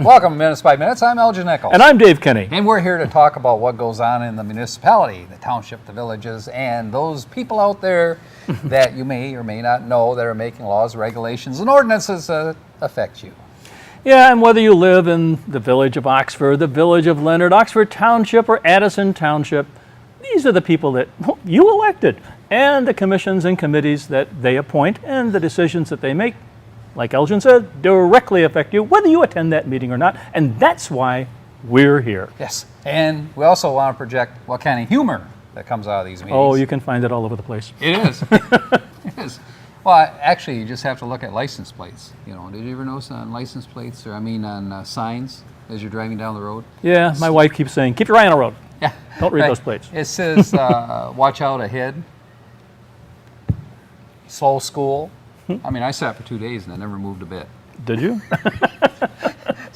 Welcome to Minutes by Minutes. I'm Elgin Nichols. And I'm Dave Kenny. And we're here to talk about what goes on in the municipality, the township, the villages, and those people out there that you may or may not know that are making laws, regulations, and ordinances that affect you. Yeah, and whether you live in the village of Oxford, the village of Leonard, Oxford Township, or Addison Township, these are the people that you elected, and the commissions and committees that they appoint, and the decisions that they make, like Elgin said, directly affect you, whether you attend that meeting or not, and that's why we're here. Yes, and we also want to project what kind of humor that comes out of these meetings. Oh, you can find it all over the place. It is. It is. Well, actually, you just have to look at license plates. You know, did you ever notice on license plates, or on signs as you're driving down the road? Yeah, my wife keeps saying, keep your eye on the road. Yeah. Don't read those plates. It says, watch out ahead, slow school. I mean, I sat for 2 days and I never moved a bit. Did you?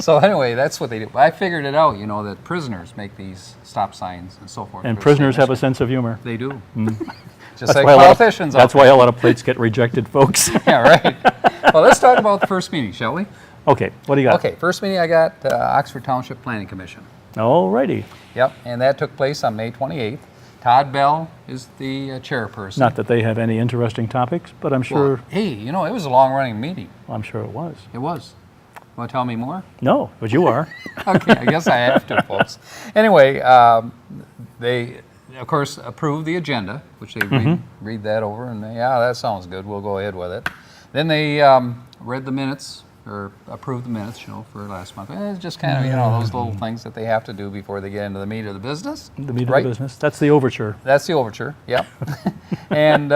So anyway, that's what they do. I figured it out, that prisoners make these stop signs and so forth. And prisoners have a sense of humor. They do. Just That's like why politicians. That's why a lot of plates get rejected, folks. Yeah, right. Well, let's talk about the first meeting, shall we? Okay, what do you got? Okay, first meeting I got, Oxford Township Planning Commission. Alrighty. Yep, and that took place on May 28th. Todd Bell is the chairperson. Not that they have any interesting topics, but I'm sure. Well, hey, it was a long-running meeting. I'm sure it was. It was. Want to tell me more? No, but you are. Okay, I guess I have to, folks. Anyway, they, of course, approved the agenda, which they read that over, and yeah, that sounds good. We'll go ahead with it. Then they read the minutes, or approved the minutes, for last month. It's just kind of, those little things that they have to do before they get into the meat of the business. The meat of the business. That's the overture. That's the overture, yep. And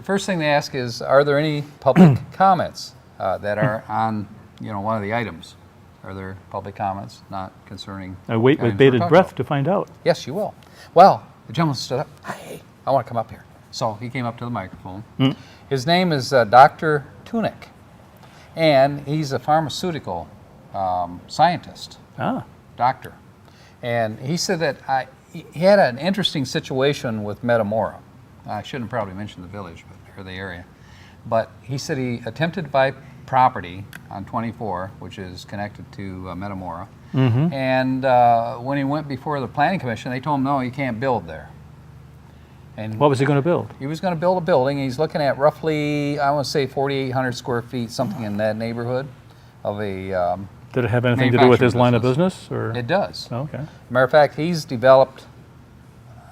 first thing they ask is, are there any public comments that are on, one of the items? Are there public comments not concerning? I wait with items we're bated talking breath about? to find out. Yes, you will. Well, the gentleman stood up. Hey, I want to come up here. So he came up to the microphone. His name is Dr. Tunick, and he's a pharmaceutical scientist, doctor. And he said that he had an interesting situation with Metamora. I shouldn't probably mention the village or the area, but he said he attempted to buy property on 24, which is connected to Metamora. And when he went before the Planning Commission, they told him, no, you can't build there. And What was he going to build? he was going to build a building. He's looking at roughly, I want to say 4,800 square feet, something in that neighborhood of a Did it have anything to do with his line of manufacturing business? Or? It does. Oh, okay. Matter of fact, he's developed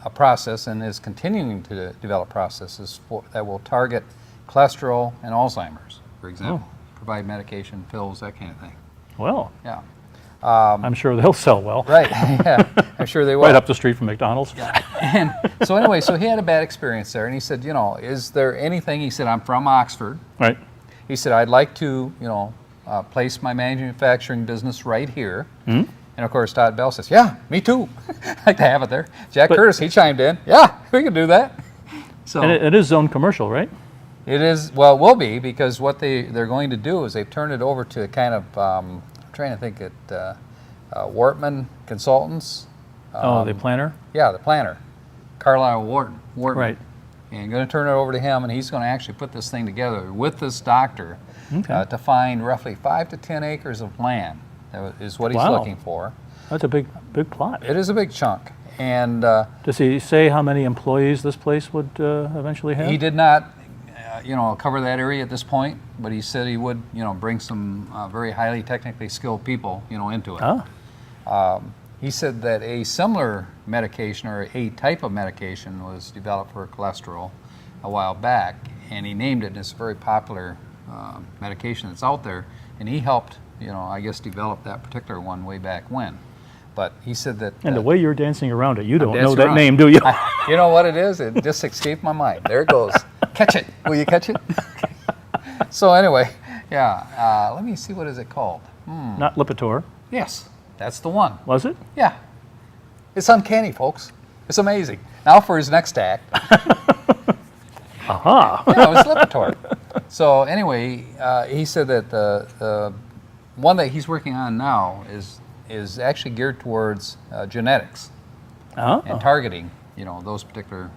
a process and is continuing to develop processes that will target cholesterol and Alzheimer's, for example. Provide medication, pills, that kind of thing. Well, Yeah. I'm sure they'll sell well. Right. Yeah. I'm sure they will. Right up the street from McDonald's. And so anyway, so he had a bad experience there, and he said, is there anything? He said, I'm from Oxford. Right. He said, I'd like to, place my manufacturing business right here. And of course, Todd Bell says, yeah, me too. I'd like to have it there. Jack Curtis, he chimed in. Yeah, we can do that. So And it is zone commercial, right? it is, well, it will be, because what they're going to do is they've turned it over to kind of, I'm trying to think at Wortman Consultants. The planner? Yeah, the planner, Carlisle Wortman. Right. And going to turn it over to him, and he's going to actually put this thing together with this doctor to find roughly 5 to 10 acres of land. That is what he's looking for. That's a big plot. It is a big chunk. And Does he say how many employees this place would eventually have? he did not, cover that area at this point, but he said he would, bring some very highly technically skilled people, into it. He said that a similar medication, or a type of medication, was developed for cholesterol a while back, and he named it, and it's a very popular medication that's out there, and he helped, I guess, develop that particular one way back when. But he said that... And the way you're dancing around it, you don't know dancing that around. name, do you? You know what it is? It just escaped my mind. There it goes. Catch it. Will you catch it? So anyway, yeah. Let me see. What is it called? Not Lipitor, Yes, that's the one. was it? Yeah. It's uncanny, folks. It's amazing. Now for his next act. Aha! Yeah, it was Lipitor. So anyway, he said that the one that he's working on now is actually geared towards genetics and targeting, those particular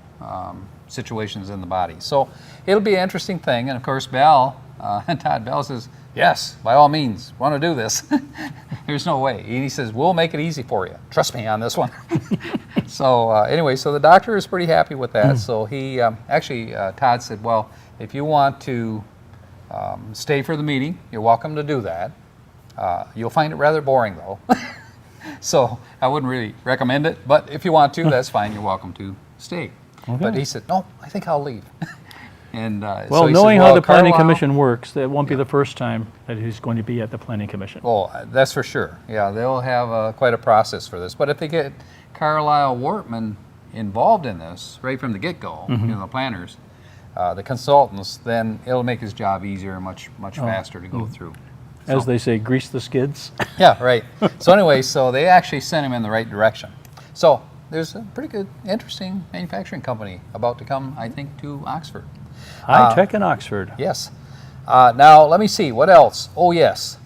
situations in the body. So it'll be an interesting thing. And of course, Bell, Todd Bell says, yes, by all means, want to do this. There's no way. And he says, we'll make it easy for you. Trust me on this one. So anyway, so the doctor is pretty happy with that. So he actually, Todd said, well, if you want to stay for the meeting, you're welcome to do that. You'll find it rather boring, though. So I wouldn't really recommend it. But if you want to, that's fine. You're welcome to stay. Okay. But he said, no, I think I'll leave. And Well, so he knowing said, how well, the Planning Carlisle- Commission works, that won't be the first time that he's going to be at the Planning Commission. Well, that's for sure. Yeah, they'll have quite a process for this. But if they get Carlisle Wortman involved in this right from the get-go, the planners, the consultants, then it'll make his job easier and much faster to go through. As So- they say, grease the skids. Yeah, right. So anyway, so they actually sent him in the right direction. So there's a pretty good, interesting manufacturing company about to come, I think, to Oxford. High tech in Oxford. Yes. Now, let me see. What else? Oh, yes.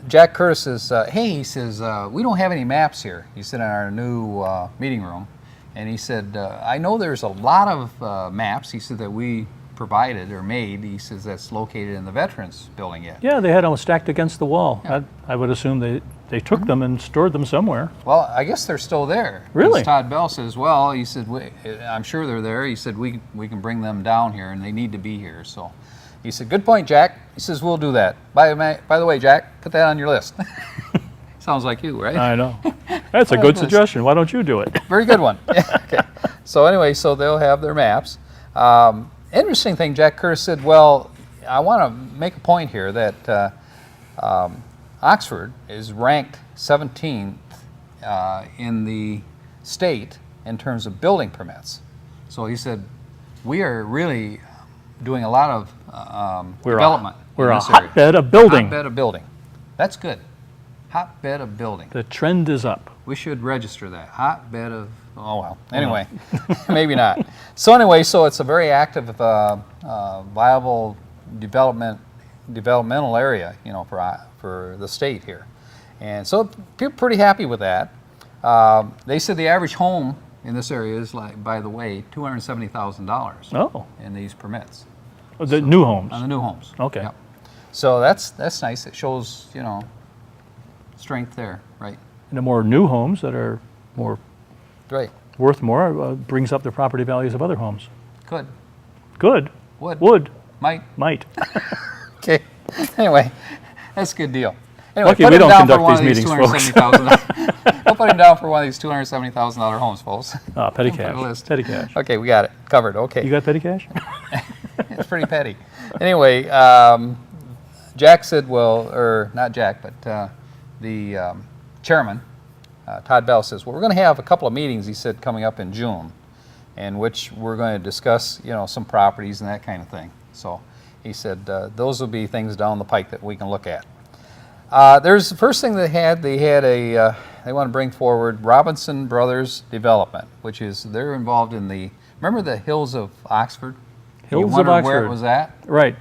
Jack Curtis says, hey, he says, we don't have any maps here. He said in our new meeting room. And he said, I know there's a lot of maps, he said, that we provided or made. He says that's located in the Veterans Building yet. Yeah, they had them stacked against the wall. Yeah. I would assume they took them and stored them somewhere. Well, I guess they're still there. 'Cause Really? Todd Bell says, well, he said, I'm sure they're there. He said, we can bring them down here and they need to be here. So he said, good point, Jack. He says, we'll do that. By the way, Jack, put that on your list. Sounds like you, right? I know. That's a good suggestion. Why don't you do it? Very good one. Okay. So anyway, so they'll have their maps. Interesting thing, Jack Curtis said, well, I want to make a point here that Oxford is ranked 17th in the state in terms of building permits. So he said, we are really doing a lot of development We're in a this area. hotbed of building. Hotbed of building. That's good. Hotbed of building. The trend is up. We should register that. Hotbed of, oh well. Anyway, maybe not. So anyway, so it's a very active, viable developmental area, for the state here. And so people are pretty happy with that. They said the average home in this area is, like, by the way, $270,000 Oh, in these permits the new homes. on the new homes. Okay. Yep. So that's nice. It shows, strength there, right? And the more new homes that are more Right. worth more brings up the property values of other homes. Good. Good. Would. Would. Might. Might. Okay. Anyway, that's a good deal. Anyway, Lucky put we him don't down conduct for one of these these meetings, folks. $270,000. We'll put him down for one of these $270,000 homes, folks. Petty Put a cash. list. Petty cash. Okay, we got it covered. Okay. You got petty cash? It's pretty petty. Anyway, Jack said, well, or not Jack, but the chairman, Todd Bell, says, well, we're going to have a couple of meetings, he said, coming up in June, in which we're going to discuss, some properties and that kind of thing. So he said, those will be things down the pike that we can look at. There's the first thing they had they want to bring forward Robinson Brothers Development, which is, they're involved in remember the Hills of Oxford? Hills You of wondered where Oxford. it was at? Right.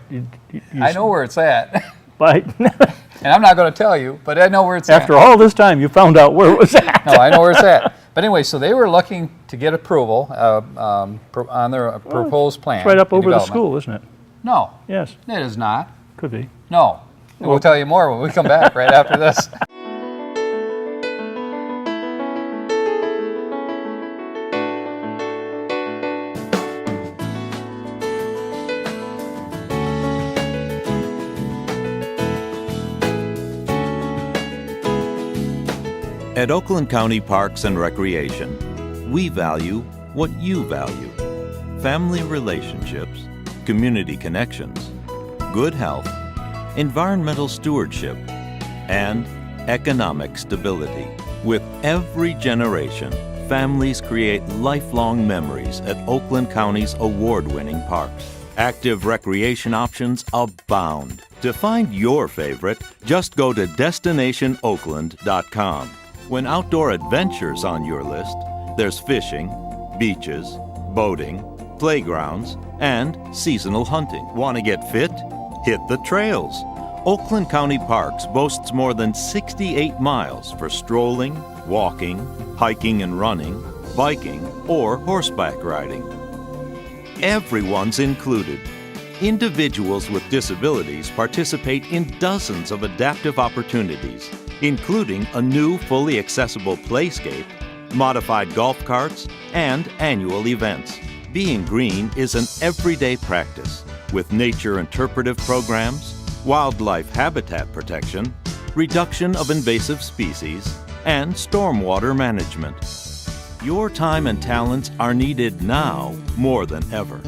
I know where it's at. But And I'm not going to tell you, but I know where it's at. after all this time, you found out where it was at. No, I know where it's at. But anyway, so they were looking to get approval on their proposed plan. It's right up and over the development. school, isn't it? No, Yes, it is not. could be. No. We'll tell you more when we come back right after this. At Oakland County Parks and Recreation, we value what you value: family relationships, community connections, good health, environmental stewardship, and economic stability. With every generation, families create lifelong memories at Oakland County's award-winning parks. Active recreation options abound. To find your favorite, just go to DestinationOakland.com. When outdoor adventure's on your list, there's fishing, beaches, boating, playgrounds, and seasonal hunting. Want to get fit? Hit the trails. Oakland County Parks boasts more than 68 miles for strolling, walking, hiking and running, biking, or horseback riding. Everyone's included. Individuals with disabilities participate in dozens of adaptive opportunities, including a new fully accessible playscape, modified golf carts, and annual events. Being green is an everyday practice with nature interpretive programs, wildlife habitat protection, reduction of invasive species, and stormwater management. Your time and talents are needed now more than ever.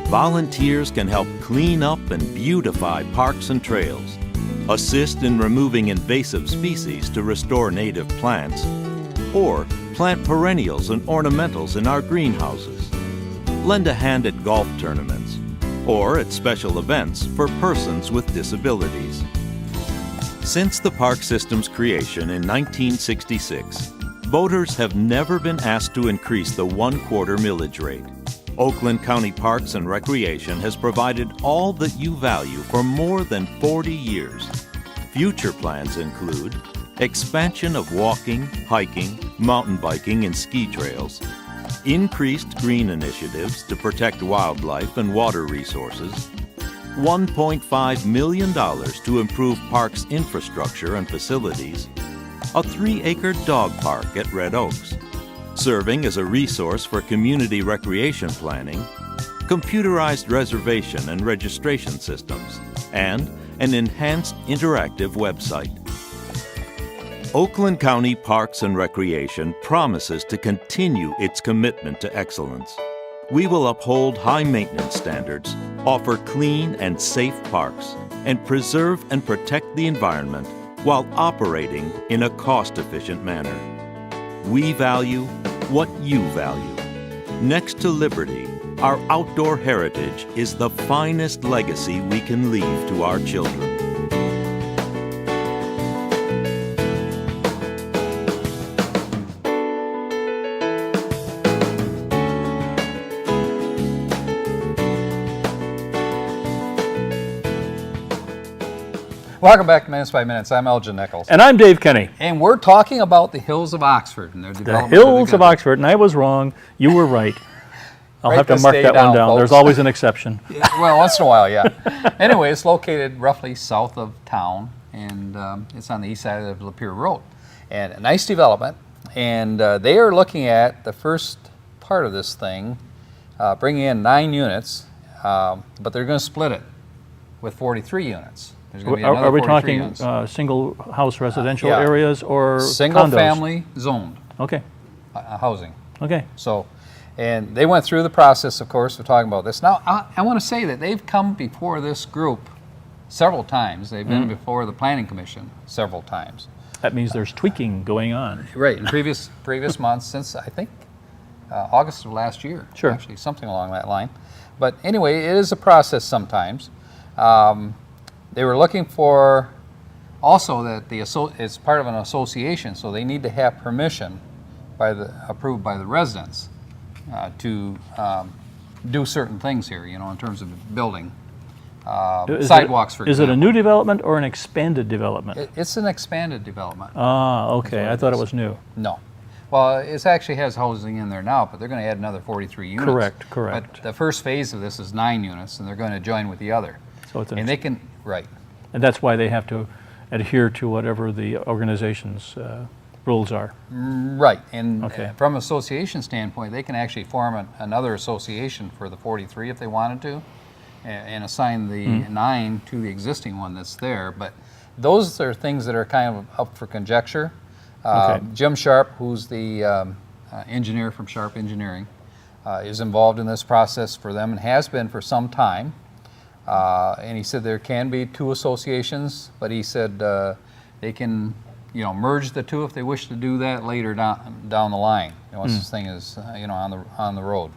Volunteers can help clean up and beautify parks and trails, assist in removing invasive species to restore native plants, or plant perennials and ornamentals in our greenhouses. Lend a hand at golf tournaments or at special events for persons with disabilities. Since the park system's creation in 1966, voters have never been asked to increase the 1/4 millage rate. Oakland County Parks and Recreation has provided all that you value for more than 40 years. Future plans include expansion of walking, hiking, mountain biking, and ski trails, increased green initiatives to protect wildlife and water resources, $1.5 million to improve parks infrastructure and facilities, a 3-acre dog park at Red Oaks, serving as a resource for community recreation planning, computerized reservation and registration systems, and an enhanced interactive website. Oakland County Parks and Recreation promises to continue its commitment to excellence. We will uphold high maintenance standards, offer clean and safe parks, and preserve and protect the environment while operating in a cost-efficient manner. We value what you value. Next to liberty, our outdoor heritage is the finest legacy we can leave to our children. Welcome back to Minutes by Minutes. I'm Elgin Nichols. And I'm Dave Kenny. And we're talking about the hills of Oxford and their The development. hills of Oxford, and I was wrong. You were right. I'll Write have to this mark day that down, one down. folks. There's always an exception. Well, once in a while, yeah. Anyway, it's located roughly south of town, and it's on the east side of Lapeer Road. And a nice development. And they are looking at the first part of this thing, bringing in 9 units, but they're going to split it with 43 units. There's going to be another Are we 43 talking units. single house residential yeah. areas or Single condos? family zoned Okay. housing. Okay. So, and they went through the process, of course, of talking about this. Now, I want to say that they've come before this group several times. They've been before the Planning Commission several times. That means there's tweaking going on. Right, in previous months, since I think August of last year. Sure. Actually, something along that line. But anyway, it is a process sometimes. They were looking for also that it's part of an association, so they need to have permission approved by the residents to do certain things here, in terms of building. Sidewalks, for example. Is it a new development or an expanded development? It's an expanded development. Okay. I thought it was new. No. Well, it actually has housing in there now, but they're going to add another 43 units. Correct. But the first phase of this is 9 units, and they're going to join with the other. So it's And they can, right. and that's why they have to adhere to whatever the organization's rules are. Right, and Okay. from an association standpoint, they can actually form another association for the 43 if they wanted to, and assign the 9 to the existing one that's there. But those are things that are kind of up for conjecture. Okay. Jim Sharp, who's the engineer from Sharp Engineering, is involved in this process for them and has been for some time. And he said there can be 2 associations, but he said they can, merge the 2 if they wish to do that later down the line. Once this thing is, on the road.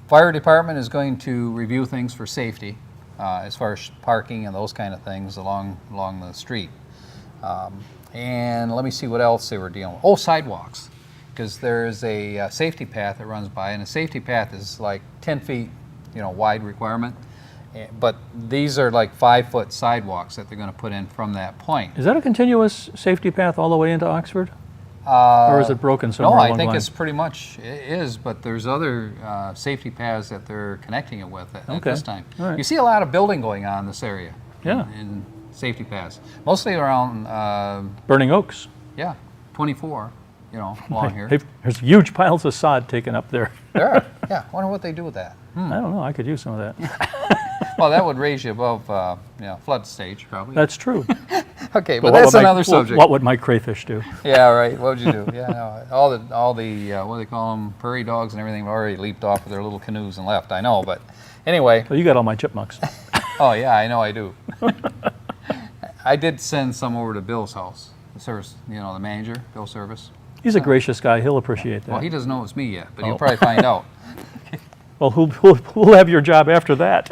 Fire department is going to review things for safety, as far as parking and those kind of things along the street. And let me see what else they were dealing with. Oh, sidewalks, because there's a safety path that runs by, and a safety path is like 10 feet, wide requirement. But these are like 5-foot sidewalks that they're going to put in from that point. Is that a continuous safety path all the way into Oxford? Or is it broken somewhere No, along I the think line? it's pretty much is, but there's other safety paths that they're connecting it with at Okay. this time. All right. You see a lot of building going on in this area. Yeah. In safety paths, mostly around Burning Oaks. 24. Along here. Hey, there's huge piles of sod taken up there. There are. Yeah. Wonder what they do with that. I don't know. I could use some of that. Well, that would raise you above flood stage probably. That's true. Okay, But but what that's would another subject. What would my crayfish do? Yeah, right. What would you do? Yeah, no, all the what do they call them, prairie dogs and everything have already leaped off of their little canoes and left. I know, but anyway. So you got all my chipmunks. Oh yeah, I know I do. I did send some over to Bill's house, the service, the manager, Bill Service. He's a gracious guy. He'll appreciate that. Well, he doesn't know it's me yet, but he'll Oh. probably find out. Well, who'll have your job after that?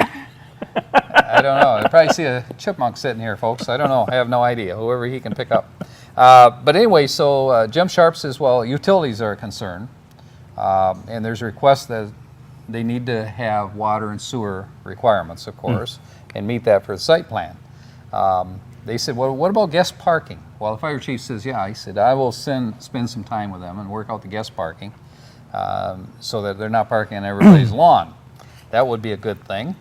I don't know. I probably see a chipmunk sitting here, folks. I don't know. I have no idea. Whoever he can pick up. But anyway, so Jim Sharp says, well, utilities are a concern. And there's a request that they need to have water and sewer requirements, of course, and meet that for the site plan. They said, well, what about guest parking? Well, the fire chief says, yeah. He said, I will spend some time with them and work out the guest parking so that they're not parking on everybody's lawn. That would be a good thing.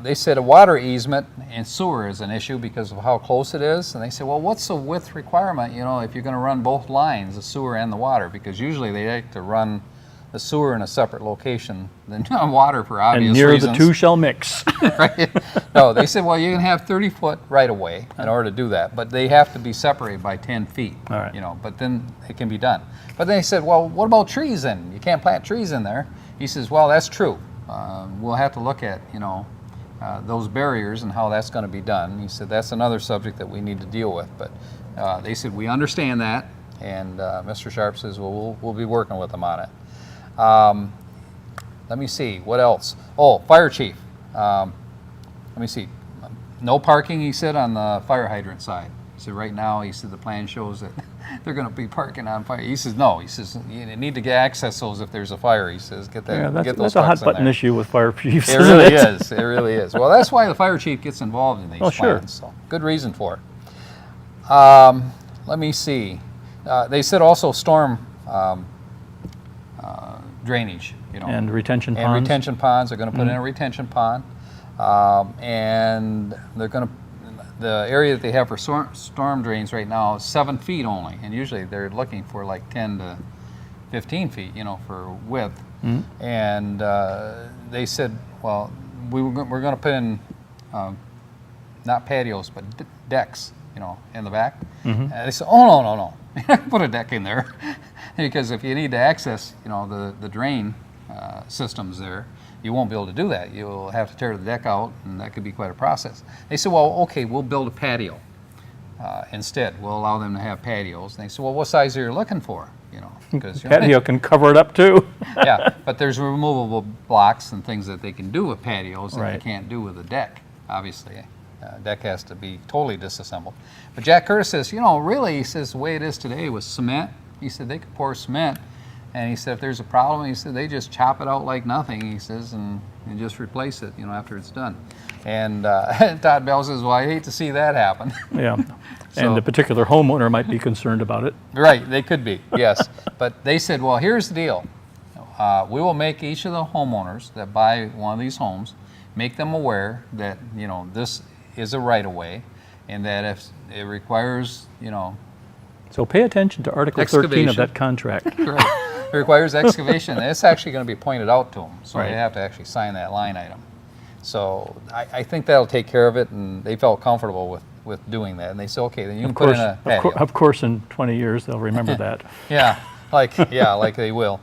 They said a water easement and sewer is an issue because of how close it is. And they said, well, what's the width requirement, if you're going to run both lines, the sewer and the water? Because usually they like to run the sewer in a separate location than water for obvious And near reasons. the two shall mix. Right? No, they said, well, you can have 30-foot right-of-way in order to do that, but they have to be separated by 10 feet. All right. But then it can be done. But then they said, well, what about trees then? You can't plant trees in there. He says, well, that's true. We'll have to look at, those barriers and how that's going to be done. He said, that's another subject that we need to deal with. But they said, we understand that. And Mr. Sharp says, well, we'll be working with them on it. Let me see, what else? Oh, fire chief. Let me see. No parking, he said, on the fire hydrant side. He said, right now, he said, the plan shows that they're going to be parking on fire. He says, no. He says, you need to get access those if there's a fire. He says, get that. Yeah, Get that's those a hot trucks in button there. issue with fire chiefs. It isn't really is. It really is. Well, that's why the fire chief gets involved in these Oh, sure. plans. So good reason for it. Let me see. They said also storm drainage. And retention And ponds. retention ponds. They're going to put in a retention pond, and they're going to. The area that they have for storm drains right now is 7 feet only, and usually they're looking for like 10 to 15 feet, for width. And they said, well, we're going to put in not patios but decks, in the back. And they said, oh no, you're not gonna put a deck in there because if you need to access, the drain systems there, you won't be able to do that. You'll have to tear the deck out, and that could be quite a process. They said, well, okay, we'll build a patio instead. We'll allow them to have patios. And they said, well, what size are you looking for? Because Patio can cover it up too. yeah, but there's removable blocks and things that they can do with patios that Right. they can't do with a deck, obviously. Deck has to be totally disassembled. But Jack Curtis says, really, he says, the way it is today with cement, he said they could pour cement, and he said if there's a problem, he said they just chop it out like nothing, he says, and just replace it, after it's done. And Todd Bell says, well, I hate to see that happen. Yeah. So- And the particular homeowner might be concerned about it. Right, they could be, yes. But they said, well, here's the deal. We will make each of the homeowners that buy one of these homes, make them aware that, this is a right-of-way, and that if it requires, So pay attention to Article 13 of Excavation. that contract. it requires excavation, it's actually going to be pointed out to them. So Right. they have to actually sign that line item. So I think that'll take care of it, and they felt comfortable with doing that. And they said, okay, then you can put in a patio. Of course, in 20 years they'll remember that. Yeah, like they will.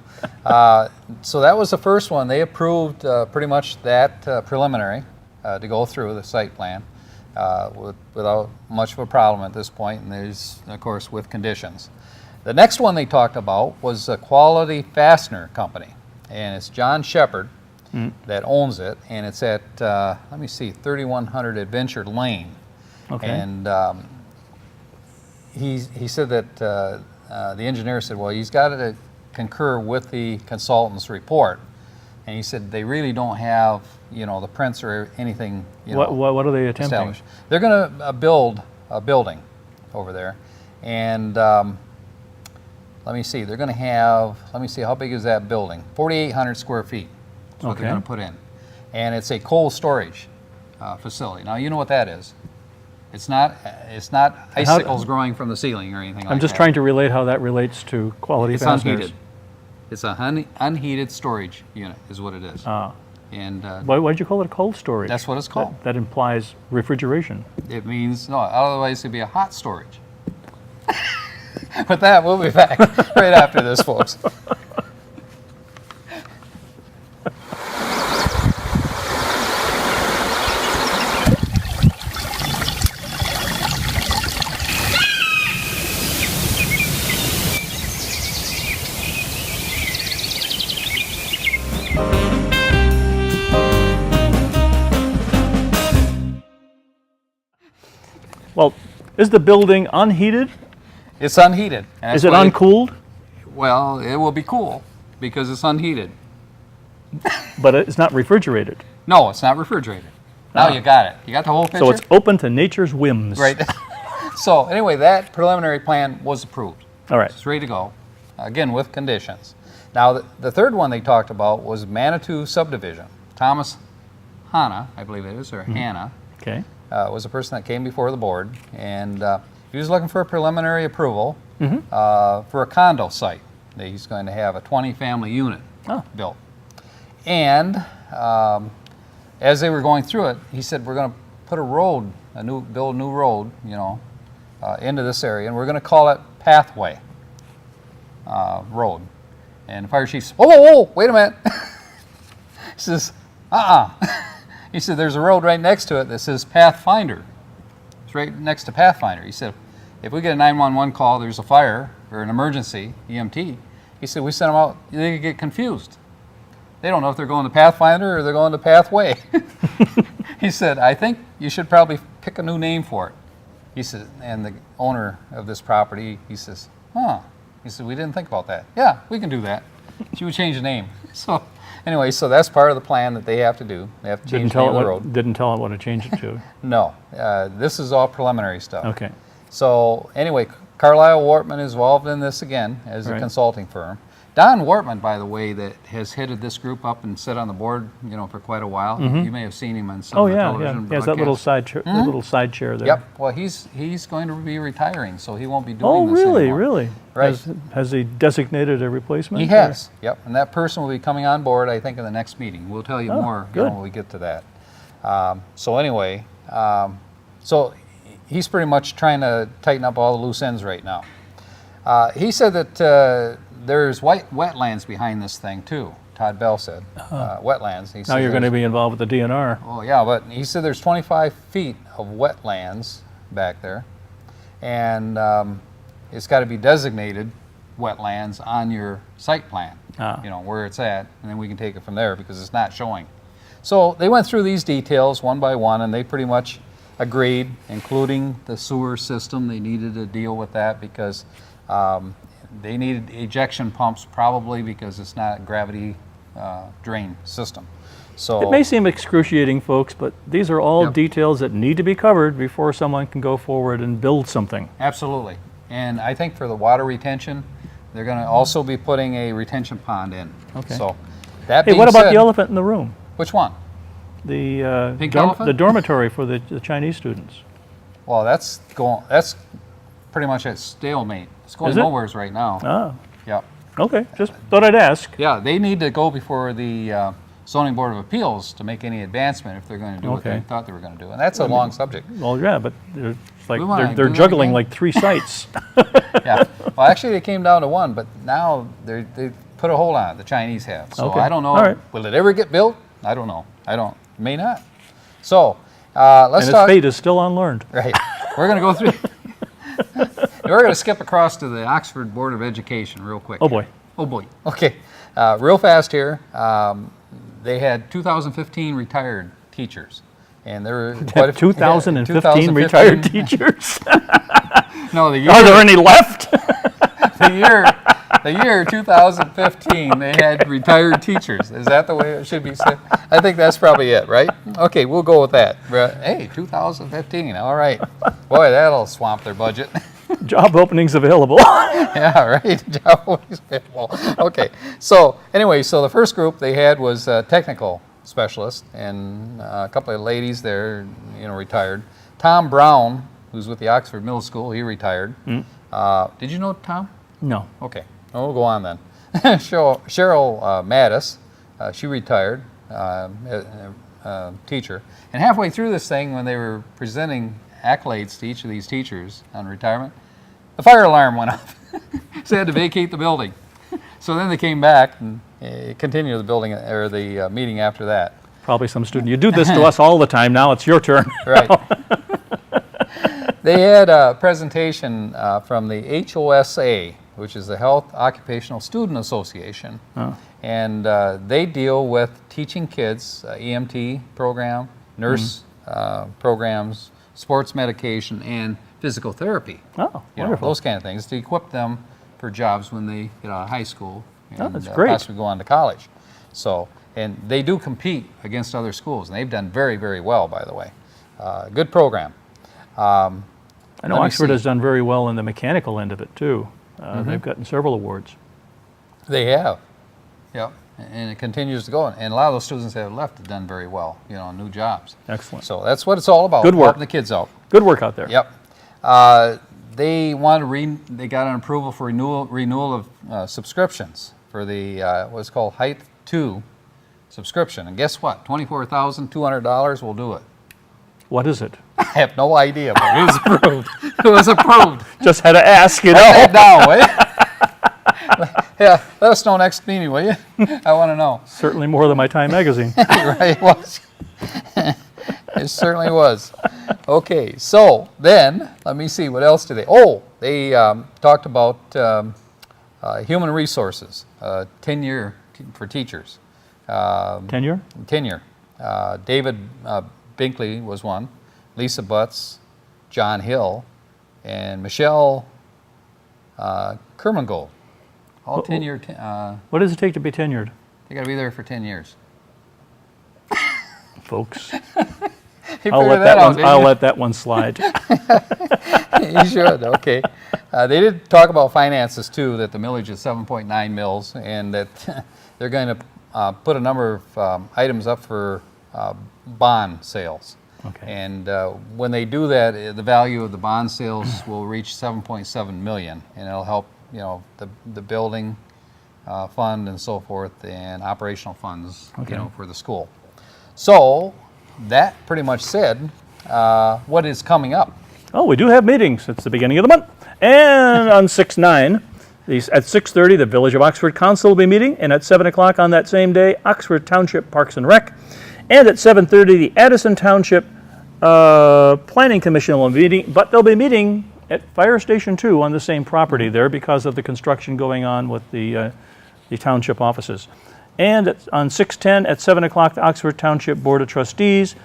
So that was the first one. They approved pretty much that preliminary to go through the site plan without much of a problem at this point, and there's, of course, with conditions. The next one they talked about was a Quality Fastener Company, and it's John Shepard that owns it, and it's at, let me see, 3100 Adventure Lane. Okay. And he said that the engineer said, well, he's got to concur with the consultant's report. And he said they really don't have, the prints or anything, What are they attempting? established. They're going to build a building over there. And let me see, they're going to have, let me see, how big is that building? 4,800 square feet is what they're Okay. going to put in. And it's a cold storage facility. Now, you know what that is. It's not icicles growing from the ceiling or anything like that. I'm just trying to relate how that relates to quality It's fasteners. unheated. It's a unheated storage unit is what it is. Ah. And Why'd you call it a cold storage? that's what it's called. That implies refrigeration. It means, no, otherwise it'd be a hot storage. With that, we'll be back right after this, folks. Well, is the building unheated? It's unheated. and Is that's it why uncooled? Well, it will be cool because it's unheated. But it's not refrigerated. No, it's not refrigerated. Now you got it. You got the whole picture? So it's open to nature's whims. Right. So anyway, that preliminary plan was approved. All right. It's ready to go, again, with conditions. Now, the third one they talked about was Manitou subdivision. Thomas Hanna, I believe it is, or Hanna, Okay. was a person that came before the board, and he was looking for a preliminary approval for a condo site. He's going to have a 20-family unit Oh. built. And as they were going through it, he said, we're going to put a road, build a new road, into this area, and we're going to call it Pathway Road. And the fire chief said, whoa, wait a minute. He says, He said, there's a road right next to it that says Pathfinder. It's right next to Pathfinder. He said, if we get a 911 call, there's a fire or an emergency, EMT, he said, we send them out, they could get confused. They don't know if they're going to Pathfinder or they're going to Pathway. He said, I think you should probably pick a new name for it. He said, and the owner of this property, he says, He said, we didn't think about that. Yeah, we can do that. She would change the name. So anyway, so that's part of the plan that they have to do. They have to change the name of the road. Didn't tell it what to change it to. No, this is all preliminary stuff. Okay. So anyway, Carlisle Wortman is involved in this again as a Right. consulting firm. Don Wortman, by the way, that has headed this group up and sat on the board, for quite a while. You may have seen him on some Oh of the yeah, television yeah. He has that little broadcasts. side chair, the little side chair there. Yep. Well, he's going to be retiring, so he won't be doing Oh this really, anymore. really? Right. Has he designated a replacement? He has. Yep. And that person will be coming on board, I think, in the next meeting. We'll tell you Oh, more good. when we get to that. So anyway, so he's pretty much trying to tighten up all the loose ends right now. He said that there's wetlands behind this thing too. Todd Bell said wetlands. He Now said you're going to there's- be involved with the DNR. Oh yeah, but he said there's 25 feet of wetlands back there, and it's got to be designated wetlands on your site plan. Where it's at, and then we can take it from there because it's not showing. So they went through these details one by one, and they pretty much agreed, including the sewer system. They needed to deal with that because they needed ejection pumps probably because it's not a gravity drain system. So It may seem excruciating, folks, but these are all Yep. details that need to be covered before someone can go forward and build something. Absolutely. And I think for the water retention, they're going to also be putting a retention pond in. Okay. So that Hey, being what about said, the elephant in the room? Which one? The Pink elephant? the dormitory for the Chinese students. Well, that's pretty much at stalemate. It's going Is it? nowheres right now. Ah, Yep. okay. Just thought I'd ask. Yeah, they need to go before the Zoning Board of Appeals to make any advancement if they're going to do what they Okay. thought they were going to do. And that's a long subject. Well, yeah, but they're like We wanna they're do that juggling again? like 3 sites. Yeah. Well, actually, they came down to one, but now they put a hold on it. The Chinese have. So Okay. I don't know. All right. Will it ever get built? I don't know. May not. So let's And its talk. fate is still unlearned. Right. We're going to go through. We're going to skip across to the Oxford Board of Education real quick. Oh boy. Oh boy. Okay. Real fast here. They had 2015 retired teachers, and there were quite a few. 2015 retired teachers. No, the year. Are there any left? The year 2015, they had retired teachers. Is that the way it should be said? I think that's probably it, right? Okay, we'll go with that. Hey, 2015, all right. Boy, that'll swamp their budget. Job openings available. Yeah, right. Job openings available. Okay. So anyway, so the first group they had was technical specialist, and a couple of ladies there, retired. Tom Brown, who's with the Oxford Middle School, he retired. Did you know Tom? No. Okay. Well, we'll go on then. Cheryl Mattis, she retired, teacher. And halfway through this thing, when they were presenting accolades to each of these teachers on retirement, the fire alarm went off. So they had to vacate the building. So then they came back and continued the building or the meeting after that. Probably some student. You do this to us all the time. Now it's your turn. Right. They had a presentation from the HOSA, which is the Health Occupational Student Association. And they deal with teaching kids, EMT program, nurse programs, sports medication, and physical therapy. Oh, wonderful. Those kind of things to equip them for jobs when they get out of high school and that's great. possibly go on to college. So, and they do compete against other schools, and they've done very, very well, by the way. Good program. I know Oxford has done very well in the mechanical end of it, too. They've gotten several awards. They have. Yep. And it continues to go. And a lot of those students that have left have done very well, new jobs. Excellent. So that's what it's all about. Good work. Helping the kids out. Good work out there. Yep. They wanted they got an approval for renewal of subscriptions for the what's called Height 2 subscription. And guess what? $24,200 will do it. What is it? I have no idea, but it was approved. It was approved. Just had to ask, Write that down, will you? Yeah, let us know next meeting, will you? I want to know. Certainly more than my Time magazine. Right, it was. It certainly was. Okay, so then, let me see, what else did they? Oh, they talked about human resources, tenure for teachers. Tenure? Tenure. David Binkley was one, Lisa Butts, John Hill, and Michelle Kermangold. All tenure. What does it take to be tenured? They got to be there for 10 years. Folks, You I'll figured that out, didn't you? let that one slide. You should, okay. They did talk about finances too, that the millage is 7.9 mils, and that they're going to put a number of items up for bond sales. Okay. And when they do that, the value of the bond sales will reach 7.7 million, and it'll help, the building fund and so forth, and operational funds, for the school. So that pretty much said what is coming up. Oh, we do have meetings. It's the beginning of the month. And on 6/9, at 6:30, the Village of Oxford Council will be meeting, and at 7 o'clock on that same day, Oxford Township Parks and Rec. And at 7:30, the Addison Township Planning Commission will be meeting, but they'll be meeting at Fire Station 2 on the same property there because of the construction going on with the township offices. And on 6/10 at 7 o'clock, the Oxford Township Board of Trustees.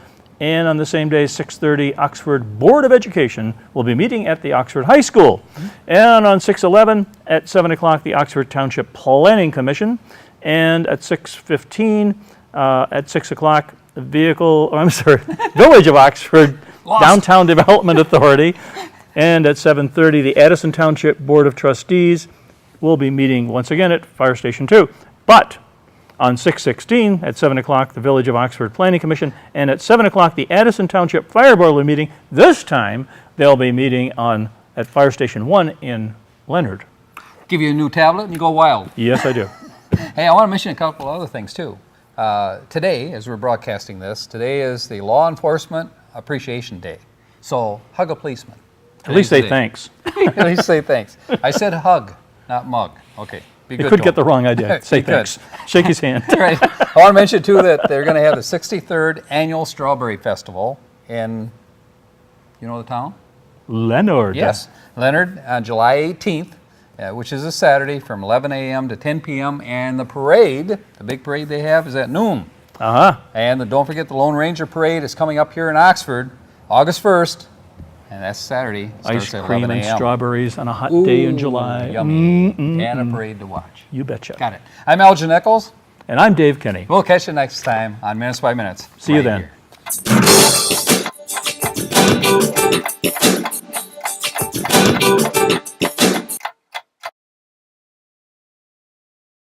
And on the same day, 6:30, Oxford Board of Education will be meeting at the Oxford High School. And on 6/11 at 7 o'clock, the Oxford Township Planning Commission. And at 6:15 at 6 o'clock, the Village of Oxford Downtown Development Authority. And at 7:30, the Addison Township Board of Trustees will be meeting once again at Fire Station 2. But on 6/16 at 7 o'clock, the Village of Oxford Planning Commission, and at 7 o'clock, the Addison Township Fire Board will be meeting. This time, they'll be meeting at Fire Station 1 in Leonard. Give you a new tablet and you go wild. Yes, I do. Hey, I want to mention a couple other things too. Today, as we're broadcasting this, today is the Law Enforcement Appreciation Day. So hug a policeman. At least say Today's the day. thanks. At least say thanks. I said hug, not mug. Okay. Be You good could to get him. the wrong idea. Say You could. thanks. Shake his hand. Right. I want to mention too that they're going to have the 63rd Annual Strawberry Festival in, the town? Leonard. Yes, Leonard, on July 18th, which is a Saturday from 11 a.m. to 10 p.m. And the parade, the big parade they have, is at noon. Uh-huh. And don't forget the Lone Ranger Parade is coming up here in Oxford, August 1st, and that's Saturday. Ice Starts at cream 11 and a.m. strawberries on a hot day in July. Yummy. And a parade to watch. You betcha. Got it. I'm Elgin Nichols. And I'm Dave Kenny. We'll catch you next time on Minutes by Minutes. See you right then. here.